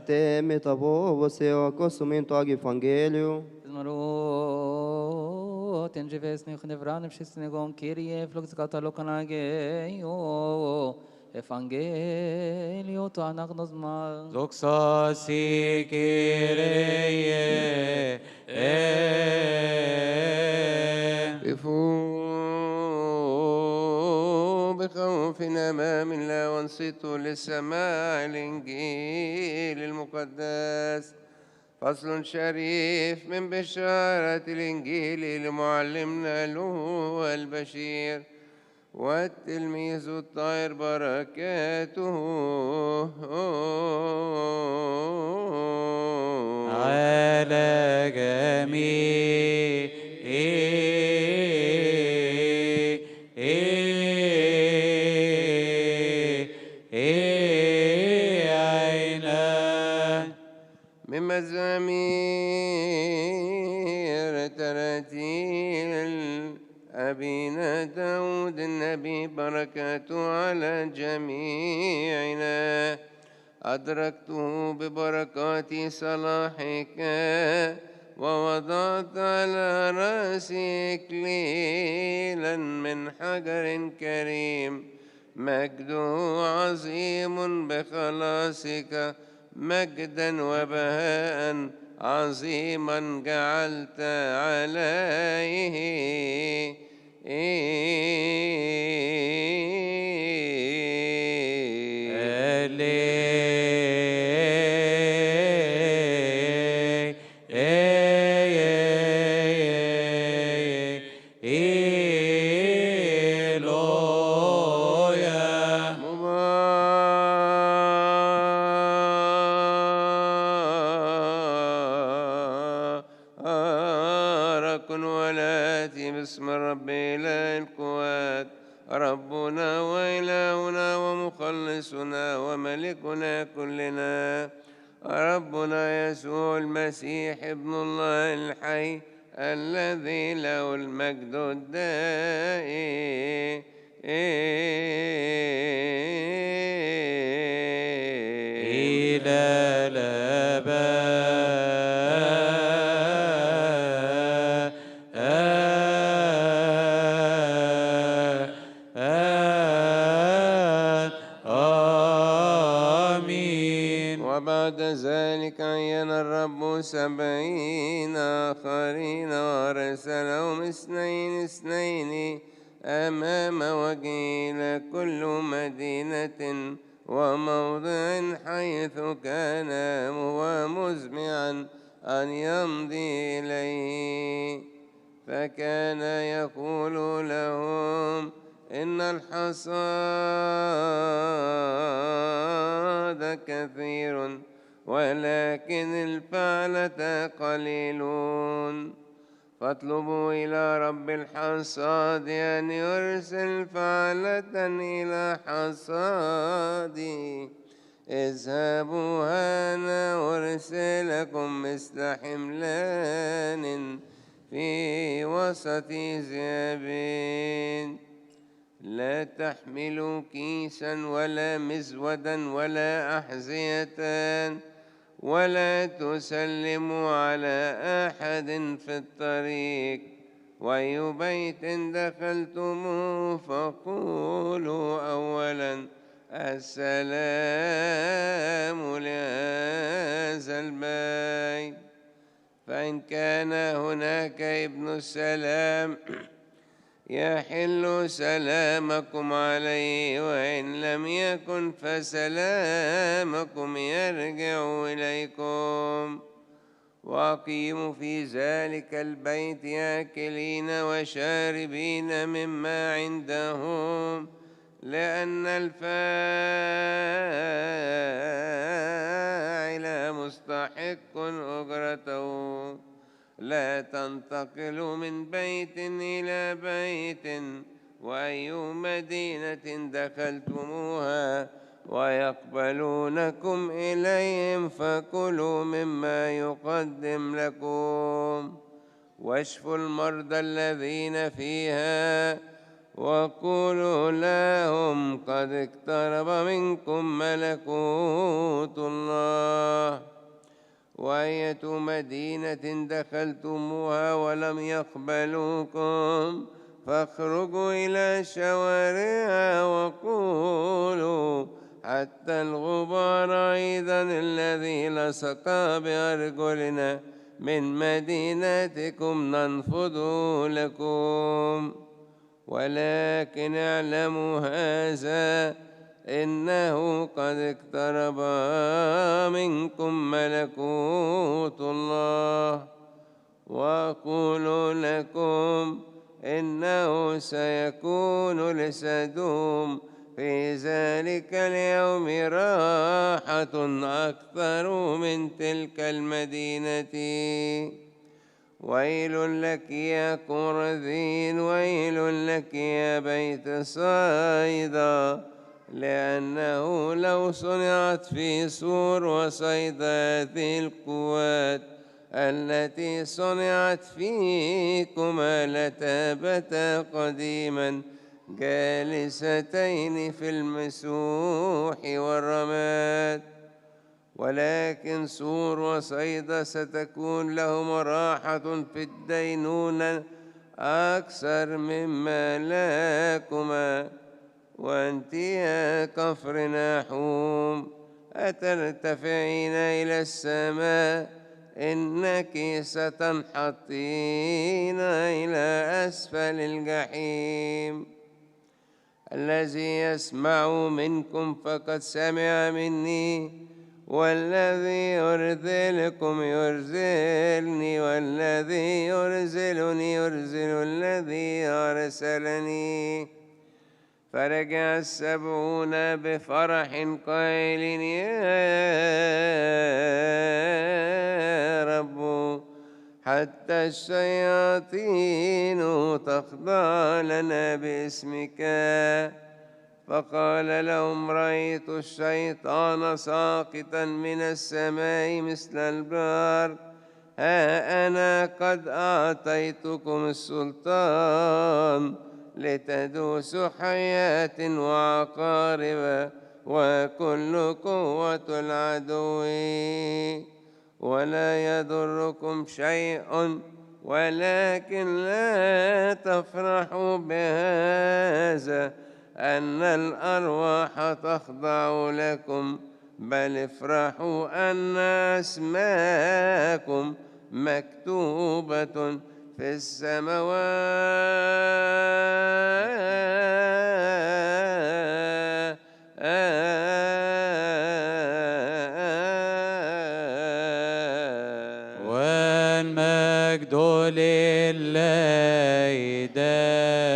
te metavo você o consumento ag evangelio. Zmarot, en jives ne khnevrane pshis negon kirie flux katalokanage yo evangelio to anagnosma. Doxa si Kyrie قفوا بخوف أمام الله وانصتوا للسماع الإنجيل المقدس. فصل شريف من بشارة الإنجيل لمعلمنا لوط البشير والتلميذ الطاهر بركاته على جميعنا. من مزامير تراتيل أبينا داود النبي بركاته على جميعنا. أدركته ببركات صلاحك ووضعت على رأسي إكليلا من حجر كريم مجده عظيم بخلاصك مجدا وبهاء عظيما جعلت عليه مبارك ولاتي باسم رب إله القوات ربنا وإلهنا ومخلصنا وملكنا كلنا ربنا يسوع المسيح ابن الله الحي الذي له المجد الدائم إلى آمين. وبعد ذلك عين الرب 70 آخرين وأرسلهم اثنين أمام وجهه إلى كل مدينة وموضع حيث كان هو مزمعا أن يمضي إليه. فكان يقول لهم إن الحصاد كثير ولكن الفعلة قليلون. فاطلبوا إلى رب الحصاد أن يرسل فعلة إلى حصادي. اذهبوا أنا أرسلكم مثل حملان في وسط ذئاب. لا تحملوا كيسا ولا مزودا ولا أحذية ولا تسلموا على أحد في الطريق. وأي بيت دخلتموه فقولوا أولا السلام لهذا البيت. فإن كان هناك ابن السلام يحل سلامكم عليه وإن لم يكن فسلامكم يرجع إليكم. وأقيموا في ذلك البيت آكلين وشاربين مما عندهم لأن الفاعل مستحق أجرته. لا تنتقلوا من بيت إلى بيت وأي مدينة دخلتموها ويقبلونكم إليهم فكلوا مما يقدم لكم واشفوا المرضى الذين فيها وقولوا لهم قد اقترب منكم ملكوت الله. وأية مدينة دخلتموها ولم يقبلوكم فاخرجوا إلى شوارعها وقولوا حتى الغبار أيضا الذي لصق بأرجلنا من مدينتكم ننفض لكم. ولكن اعلموا هذا إنه قد اقترب منكم ملكوت الله. وأقول لكم إنه سيكون لسدوم في ذلك اليوم راحة أكثر من تلك المدينة. ويل لك يا كورذين، ويل لك يا بيت صيدا، لأنه لو صنعت في سور وصيدا هذه القوات التي صنعت فيكما لتابتا قديما جالستين في المسوح والرماد. ولكن سور وصيدا ستكون لهم راحة في الدينونة أكثر مما لكما. وأنت يا كفر ناحوم أترتفعين إلى السماء، إنك ستنحطين إلى أسفل الجحيم. الذي يسمع منكم فقد سمع مني، والذي يرذلكم يرذلني، والذي يرذلني يرذل الذي أرسلني. فرجع 70 بفرح قائلين يا رب حتى الشياطين تخضع لنا باسمك. فقال لهم رأيت الشيطان ساقطا من السماء مثل البار، ها أنا قد أعطيتكم السلطان لتدوسوا حياة وعقارب وكل قوة العدو، ولا يضركم شيء. ولكن لا تفرحوا بهذا أن الأرواح تخضع لكم، بل افرحوا أن أسماءكم مكتوبة في السماوات. والمجد لله دائما.